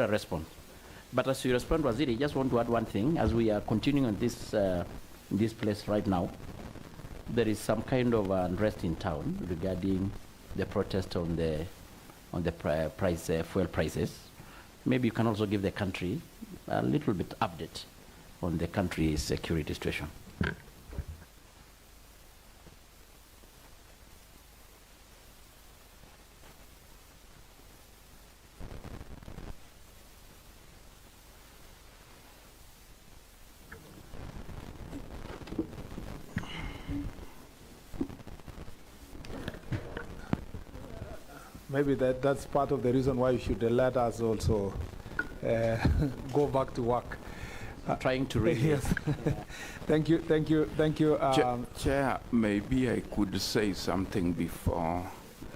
a response. But as you respond, Waziri, I just want to add one thing. As we are continuing on this place right now, there is some kind of unrest in town regarding the protest on the fuel prices. Maybe you can also give the country a little bit update on the country's security situation. Maybe that's part of the reason why you should let us also go back to work. Trying to read. Yes. Thank you. Chair, maybe I could say something before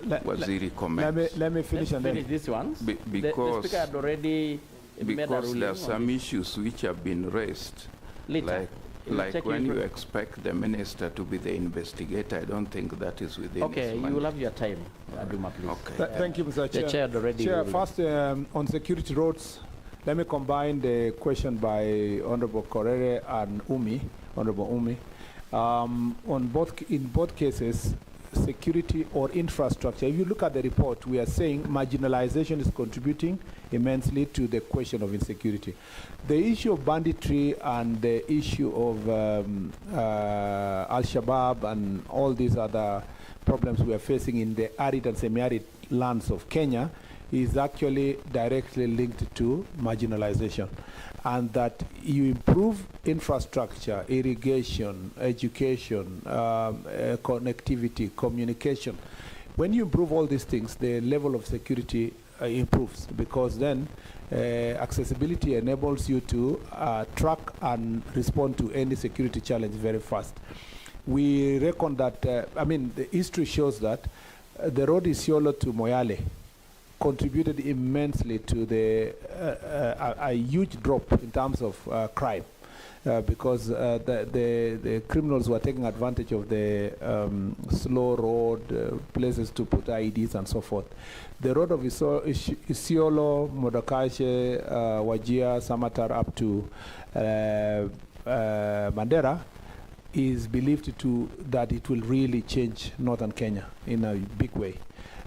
Waziri comments. Let me finish and finish this one. Because the Speaker had already made a ruling. There are some issues which have been raised. Later. Like when you expect the minister to be the investigator, I don't think that is within his mandate. You will have your time, Aduma, please. Okay. Thank you, Mr. Chair. The Chair already. Chair, first on security roads, let me combine the question by Honorable Korere and Honorable Umi. In both cases, security or infrastructure, if you look at the report, we are saying marginalization is contributing immensely to the question of insecurity. The issue of banditry and the issue of Al-Shabaab and all these other problems we are facing in the arid and semi-arid lands of Kenya is actually directly linked to marginalization. And that you improve infrastructure, irrigation, education, connectivity, communication. When you improve all these things, the level of security improves, because then accessibility enables you to track and respond to any security challenge very fast. We reckon that, the history shows that the road Isiolo to Moyale contributed immensely to a huge drop in terms of crime, because the criminals were taking advantage of the slow road, places to put IEDs and so forth. The road of Isiolo, Modokashe, Wajir, Samatar up to Mandera is believed that it will really change northern Kenya in a big way.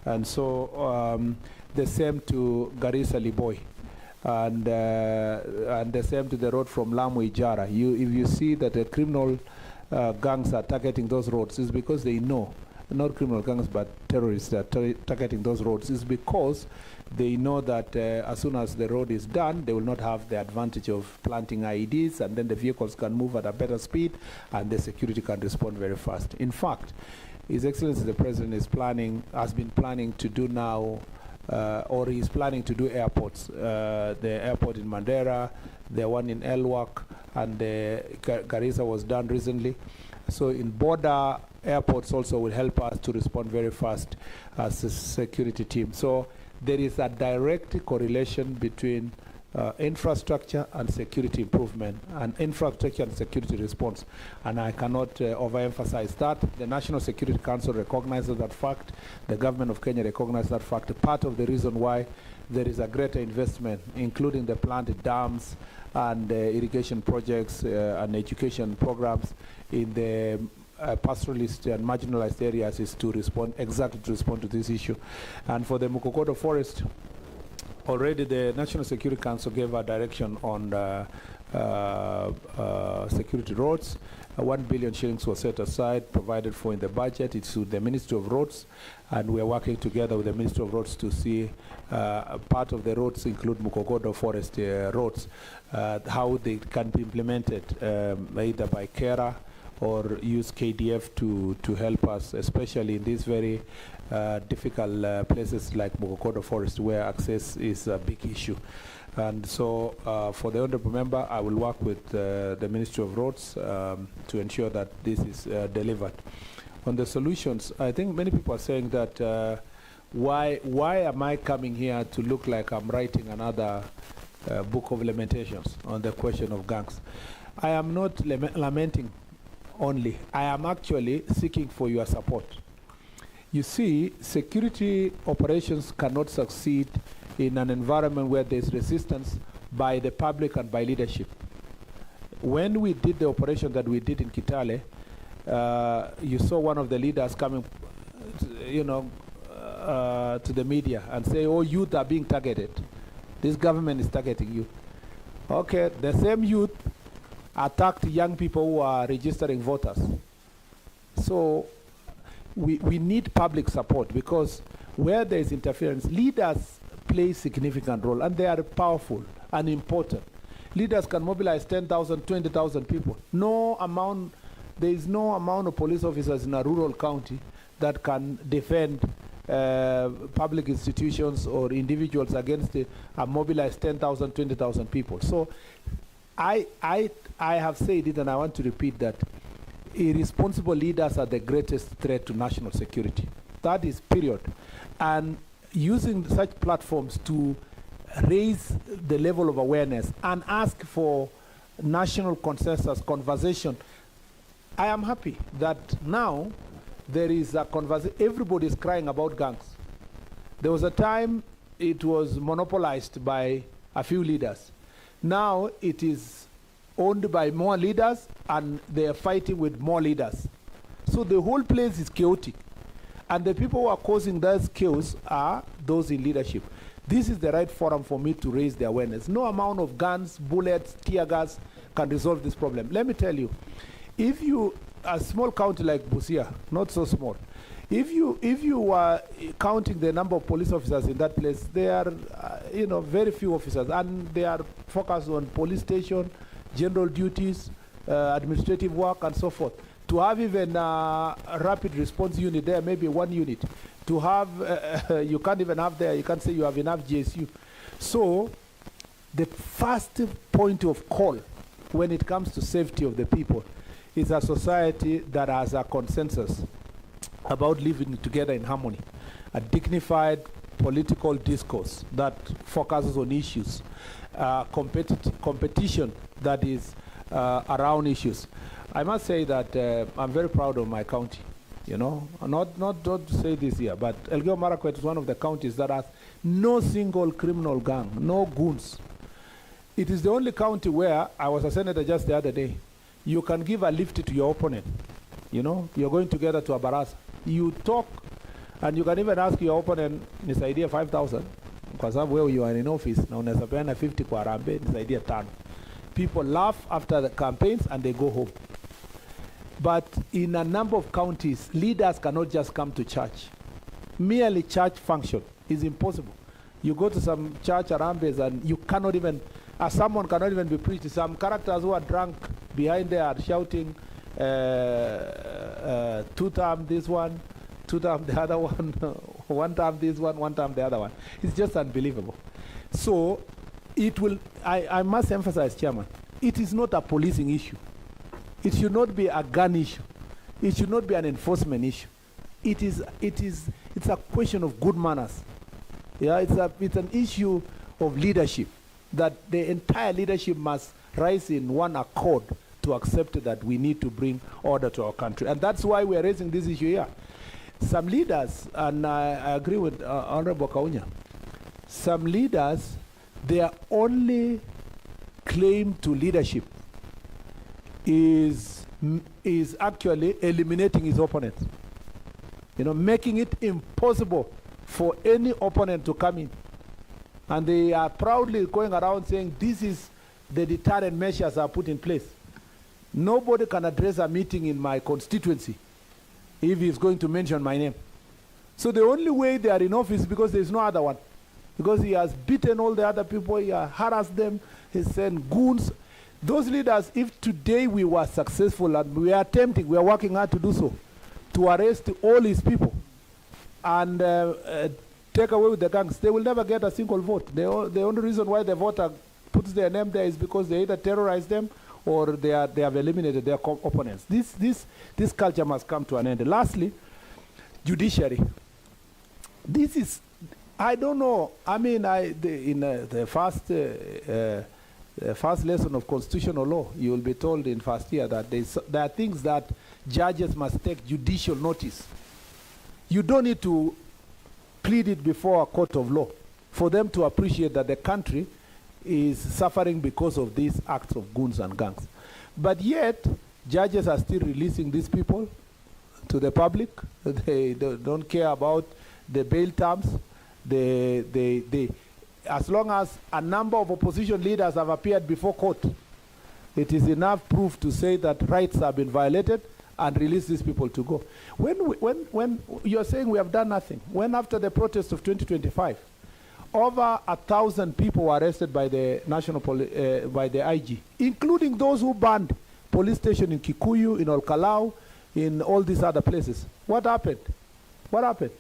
And so the same to Garissa Liboi, and the same to the road from Lamu Ijara. If you see that the criminal gangs are targeting those roads, it's because they know, not criminal gangs but terrorists are targeting those roads, is because they know that as soon as the road is done, they will not have the advantage of planting IEDs, and then the vehicles can move at a better speed and the security can respond very fast. In fact, His Excellency the President has been planning to do now, or he's planning to do airports. The airport in Mandera, the one in Elwak, and the Garissa was done recently. So in border airports also will help us to respond very fast as a security team. So there is a direct correlation between infrastructure and security improvement, and infrastructure and security response. And I cannot overemphasize that. The National Security Council recognizes that fact. The government of Kenya recognizes that fact. Part of the reason why there is a greater investment, including the planted dams and irrigation projects and education programs in the pastoralist and marginalized areas, is to respond to this issue. And for the Mukokotwa forest, already the National Security Council gave a direction on security roads. 1 billion shillings was set aside, provided for in the budget. It's with the Ministry of Roads, and we are working together with the Ministry of Roads to see part of the roads include Mukokotwa forest roads, how they can be implemented either by KERA or use KDF to help us, especially in these very difficult places like Mukokotwa forest, where access is a big issue. And so for the Honourable Member, I will work with the Ministry of Roads to ensure that this is delivered. On the solutions, I think many people are saying that why am I coming here to look like I'm writing another book of lamentations on the question of gangs? I am not lamenting only. I am actually seeking for your support. You see, security operations cannot succeed in an environment where there's resistance by the public and by leadership. When we did the operation that we did in Kitale, you saw one of the leaders coming, to the media and say, oh, youth are being targeted. This government is targeting you. Okay, the same youth attacked young people who are registering voters. So we need public support, because where there is interference, leaders play a significant role, and they are powerful and important. Leaders can mobilize 10,000, 20,000 people. There is no amount of police officers in a rural county that can defend public institutions or individuals against mobilize 10,000, 20,000 people. So I have said it, and I want to repeat that irresponsible leaders are the greatest threat to national security. That is period. And using such platforms to raise the level of awareness and ask for national consensus conversation, I am happy that now there is a conversation. Everybody is crying about gangs. There was a time it was monopolized by a few leaders. Now it is owned by more leaders, and they are fighting with more leaders. So the whole place is chaotic. And the people who are causing this chaos are those in leadership. This is the right forum for me to raise the awareness. No amount of guns, bullets, tear gas can resolve this problem. Let me tell you, if you, a small county like Busia, not so small, if you are counting the number of police officers in that place, there are very few officers, and they are focused on police station, general duties, administrative work, and so forth. To have even a rapid response unit there, maybe one unit. To have, you can't even have there, you can't say you have enough GSU. So the first point of call when it comes to safety of the people is a society that has a consensus about living together in harmony, a dignified political discourse that focuses on issues, competition that is around issues. I must say that I'm very proud of my county. Not to say this here, but Elgeyo Marakwet is one of the counties that has no single criminal gang, no goons. It is the only county where, I was a senator just the other day, you can give a lift to your opponent. You're going together to a baraza. You talk, and you can even ask your opponent, nisaidia 5,000, kwa sababu wewe you are in office, na unaweza peana 50 kwa Harambee, nisaidia 5. People laugh after the campaigns and they go home. But in a number of counties, leaders cannot just come to church. Merely church function is impossible. You go to some church Harambes and you cannot even, someone cannot even be preached. Some characters who are drunk behind there are shouting, two-term this one, two-term the other one, one-term this one, one-term the other one. It's just unbelievable. So it will, I must emphasize, Chairman, it is not a policing issue. It should not be a gun issue. It should not be an enforcement issue. It's a question of good manners. Yeah, it's an issue of leadership, that the entire leadership must rise in one accord to accept that we need to bring order to our country. And that's why we are raising this issue here. Some leaders, and I agree with Honorable Kaunya, some leaders, their only claim to leadership is actually eliminating his opponents. Making it impossible for any opponent to come in. And they are proudly going around saying, this is the deterrent measures are put in place. Nobody can address a meeting in my constituency if he's going to mention my name. So the only way they are in office is because there is no other one. Because he has beaten all the other people, he has harassed them, he sent goons. Those leaders, if today we were successful, and we are attempting, we are working hard to do so, to arrest all his people and take away with the gangs, they will never get a single vote. The only reason why the voter puts their name there is because they either terrorize them or they have eliminated their opponents. This culture must come to an end. Lastly, judiciary. This is, I don't know. I mean, in the first lesson of constitutional law, you will be told in first year that there are things that judges must take judicial notice. You don't need to plead it before a court of law. for them to appreciate that the country is suffering because of these acts of goons and gangs. But yet, judges are still releasing these people to the public. They don't care about the bail terms. As long as a number of opposition leaders have appeared before court, it is enough proof to say that rights have been violated and release these people to go. When you're saying we have done nothing, when after the protest of 2025, over 1,000 people were arrested by the by the IG, including those who banned police station in Kikuyu, in Olkalau, in all these other places. What happened? What happened?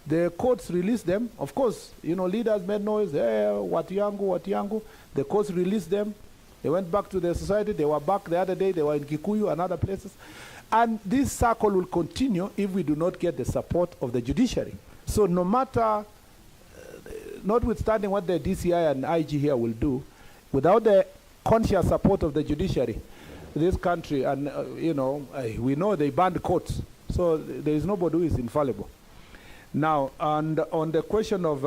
The courts released them. Of course, you know, leaders made noise. Hey, Watiangu. The courts released them. They went back to their society. They were back the other day. They were in Kikuyu and other places. And this circle will continue if we do not get the support of the judiciary. So no matter, notwithstanding what the DCI and IG here will do, without the conscious support of the judiciary, this country, and you know, we know they banned courts. So there is nobody who is infallible. Now, and on the question of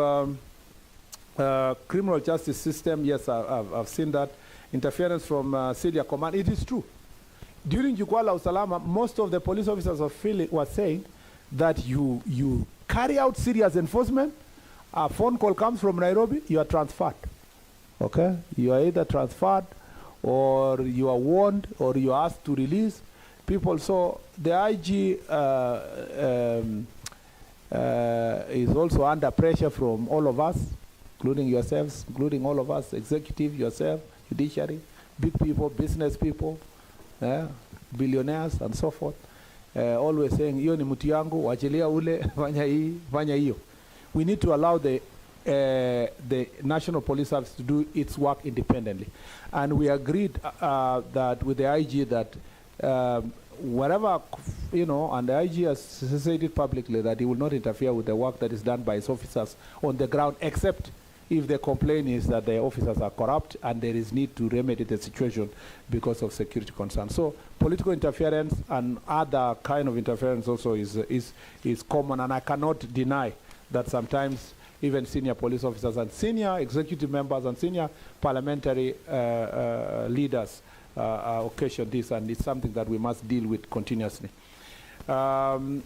criminal justice system, yes, I've seen that. Interference from Syria Command, it is true. During Jukwaa la Usalama, most of the police officers were saying that you carry out serious enforcement, a phone call comes from Nairobi, you are transferred. Okay? You are either transferred or you are warned or you are asked to release people. So the IG is also under pressure from all of us, including yourselves, including all of us, executive, yourself, judiciary, big people, business people, billionaires, and so forth. Always saying, "Iyo ni mtu yangu, wachilia ule, fanya hiyo." We need to allow the National Police Service to do its work independently. And we agreed that with the IG that whatever, you know, and the IG has said it publicly that he will not interfere with the work that is done by his officers on the ground, except if the complaint is that the officers are corrupt and there is need to remedy the situation because of security concerns. So political interference and other kind of interference also is common, and I cannot deny that sometimes even senior police officers and senior executive members and senior parliamentary leaders occasion this, and it's something that we must deal with continuously. Somebody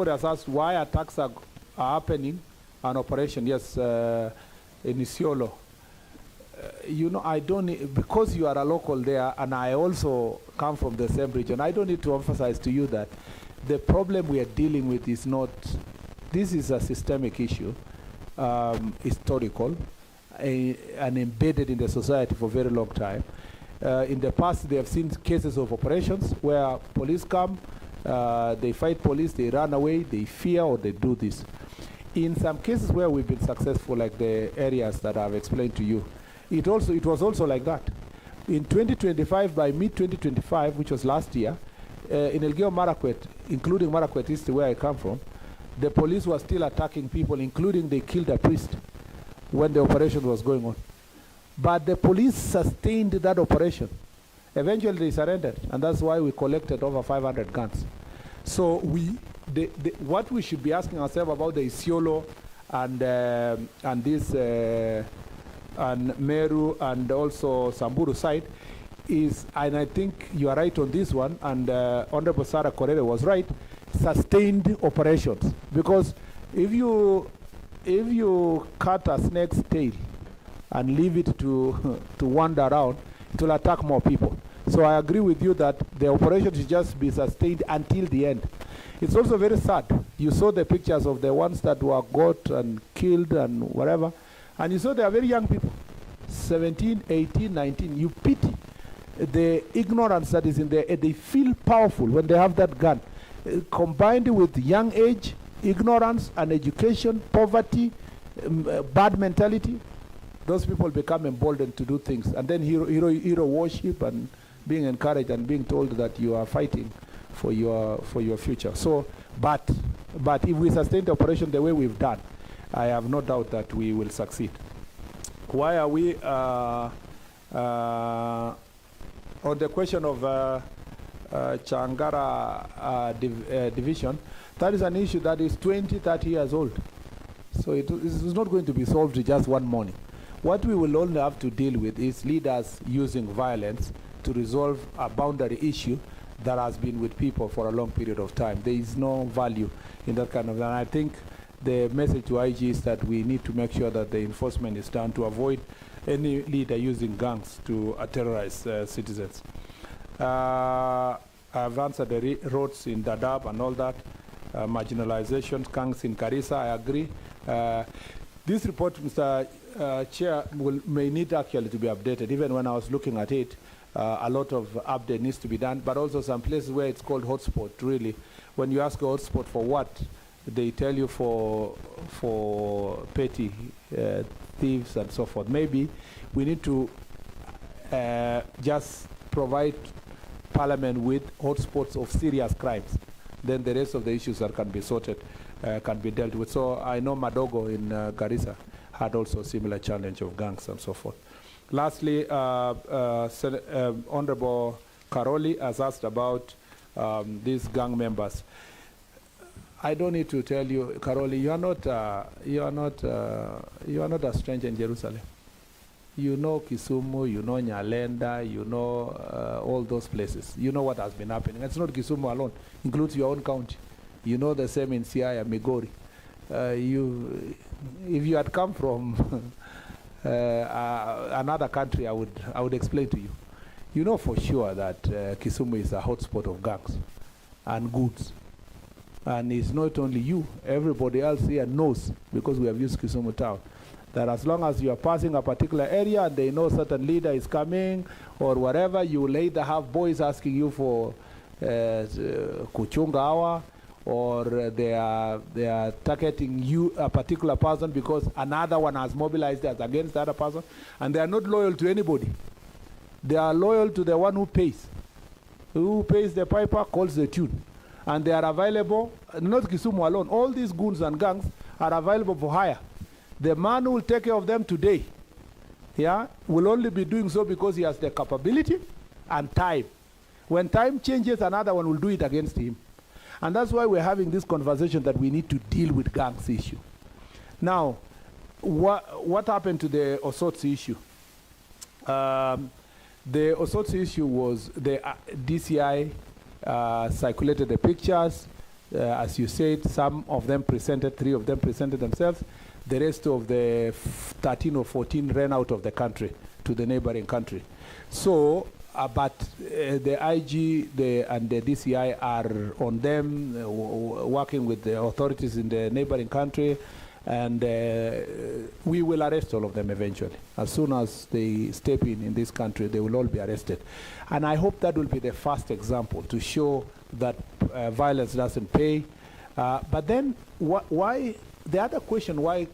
has asked why attacks are happening on operation. Yes, in Isiolo. You know, I don't need, because you are a local there, and I also come from the same region, I don't need to emphasize to you that the problem we are dealing with is not, this is a systemic issue, historical, and embedded in the society for a very long time. In the past, they have seen cases of operations where police come, they fight police, they run away, they fear, or they do this. In some cases where we've been successful, like the areas that I've explained to you, it was also like that. In 2025, by mid-2025, which was last year, in Elgeyo Marakwet, including Marakwet East, where I come from, the police were still attacking people, including they killed a priest when the operation was going on. But the police sustained that operation. Eventually they surrendered, and that's why we collected over 500 guns. So what we should be asking ourselves about the Isiolo and this and Meru and also Samburu side is, and I think you are right on this one, and Honorable Sarah Korere was right, sustained operations. Because if you cut a snake's tail and leave it to wander around, it will attack more people. So I agree with you that the operation should just be sustained until the end. It's also very sad. You saw the pictures of the ones that were got and killed and whatever, and you saw they are very young people, 17, 18, 19. You pity the ignorance that is in there. They feel powerful when they have that gun. Combined with young age, ignorance, and education, poverty, bad mentality, those people become emboldened to do things. And then hero worship and being encouraged and being told that you are fighting for your future. So, but if we sustain the operation the way we've done, I have no doubt that we will succeed. Why are we on the question of Changara division? That is an issue that is 20, 30 years old. So it is not going to be solved just one morning. What we will only have to deal with is leaders using violence to resolve a boundary issue that has been with people for a long period of time. There is no value in that kind of, and I think the message to IG is that we need to make sure that the enforcement is done to avoid any leader using gangs to terrorize citizens. I've answered the roads in Dadaab and all that, marginalization, gangs in Garissa, I agree. This report, Mr. Chair, may need actually to be updated. Even when I was looking at it, a lot of update needs to be done, but also some places where it's called hotspot, really. When you ask a hotspot for what, they tell you for petty thieves and so forth. Maybe we need to just provide Parliament with hotspots of serious crimes. Then the rest of the issues that can be sorted can be dealt with. So I know Madogo in Garissa had also a similar challenge of gangs and so forth. Lastly, Honorable Karoli has asked about these gang members. I don't need to tell you, Karoli, you are not a stranger in Jerusalem. You know Kisumu, you know Nyalenda, you know all those places. You know what has been happening. It's not Kisumu alone, includes your own county. You know the same in Siaya, Migori. If you had come from another country, I would explain to you. You know for sure that Kisumu is a hotspot of gangs and goods. And it's not only you, everybody else here knows, because we have used Kisumu town, that as long as you are passing a particular area and they know certain leader is coming or whatever, you will either have boys asking you for kuchunga hour, or they are targeting you, a particular person, because another one has mobilized us against the other person, and they are not loyal to anybody. They are loyal to the one who pays. Who pays the piper calls the tune. And they are available, not Kisumu alone, all these goons and gangs are available for hire. The man who will take care of them today, will only be doing so because he has the capability and time. When time changes, another one will do it against him. And that's why we're having this conversation that we need to deal with gangs issue. Now, what happened to the Osotsi issue? The Osotsi issue was the DCI circulated the pictures. As you said, some of them presented, 3 of them presented themselves. The rest of the 13 or 14 ran out of the country to the neighboring country. So, but the IG and the DCI are on them, working with the authorities in the neighboring country, and we will arrest all of them eventually. As soon as they step in this country, they will all be arrested. And I hope that will be the first example to show that violence doesn't pay. But then, why? The other question, why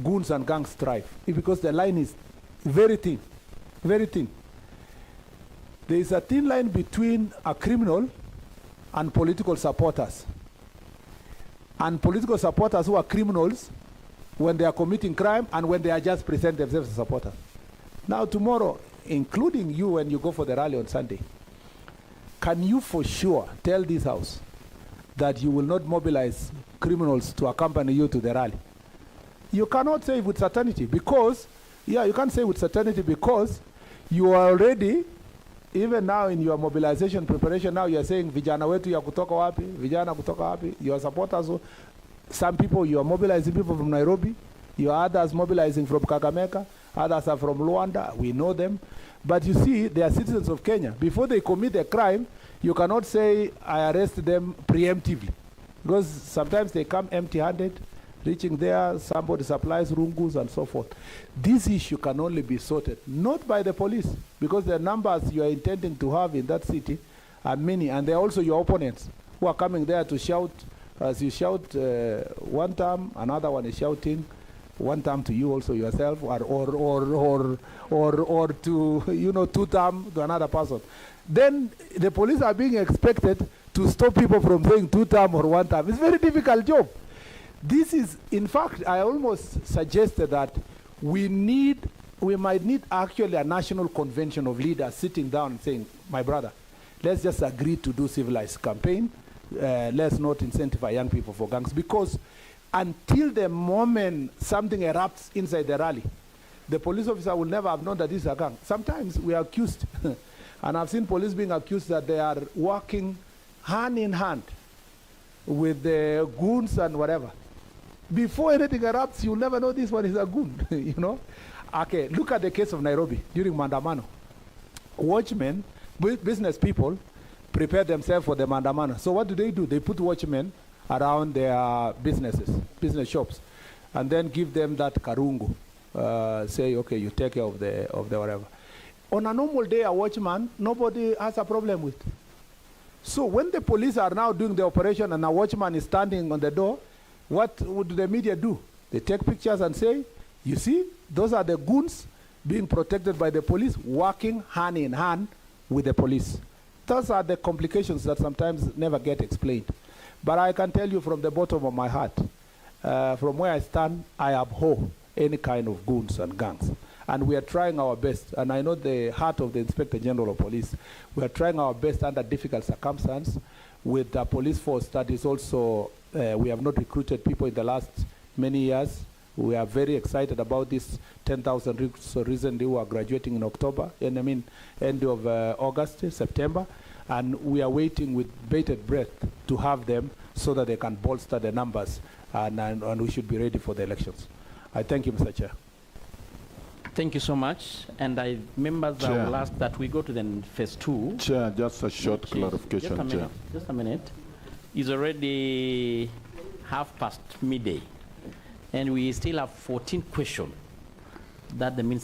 goons and gangs thrive, is because the line is very thin, very thin. There is a thin line between a criminal and political supporters. And political supporters who are criminals when they are committing crime and when they are just present themselves as supporters. Now tomorrow, including you when you go for the rally on Sunday, can you for sure tell this house that you will not mobilize criminals to accompany you to the rally? You cannot say with certainty because, you can't say with certainty because you are already, even now in your mobilization preparation, now you are saying vijana wetu ya kutoka wapi, vijana kutoka wapi, your supporters, some people you are mobilizing people from Nairobi, your others mobilizing from Kakamega, others are from Luanda, we know them. But you see, they are citizens of Kenya. Before they commit a crime, you cannot say, I arrest them preemptively. Because sometimes they come empty-handed, reaching there, somebody supplies rungus and so forth. This issue can only be sorted, not by the police, because the numbers you are intending to have in that city are many, and they're also your opponents who are coming there to shout, as you shout one term, another one is shouting one term to you also yourself, or to, 2 term to another person. Then the police are being expected to stop people from saying 2 term or 1 term. It's a very difficult job. This is, in fact, I almost suggested that we might need actually a national convention of leaders sitting down and saying, my brother, let's just agree to do civilized campaign. Let's not incentivize young people for gangs, because until the moment something erupts inside the rally. The police officer will never have known that this is a gang. Sometimes we are accused, and I've seen police being accused that they are working hand in hand with the goons and whatever. Before anything erupts, you'll never know this one is a goon, you know? Okay, look at the case of Nairobi during Mandamano. Watchmen, business people, prepare themselves for the Mandamano. So what do? They put watchmen around their businesses, business shops, and then give them that karungu. Say, okay, you take care of the whatever. On a normal day, a watchman, nobody has a problem with. So when the police are now doing the operation and a watchman is standing on the door, what would the media do? They take pictures and say, you see, those are the goons being protected by the police, working hand in hand with the police. Those are the complications that sometimes never get explained. But I can tell you from the bottom of my heart, from where I stand, I abhor any kind of goons and gangs. And we are trying our best, and I know the heart of the Inspector General of Police, we are trying our best under difficult circumstances with a police force that is also, we have not recruited people in the last many years. We are very excited about this 10,000 recently who are graduating in October, and I mean end of August, September, and we are waiting with bated breath to have them so that they can bolster the numbers, and we should be ready for the elections. I thank you, Mr. Chair. Thank you so much. And members will ask that we go to the phase 2. Chair, just a short clarification, just a minute, Chair. Just a minute. It's already midday, and we still have 14 questions that the minister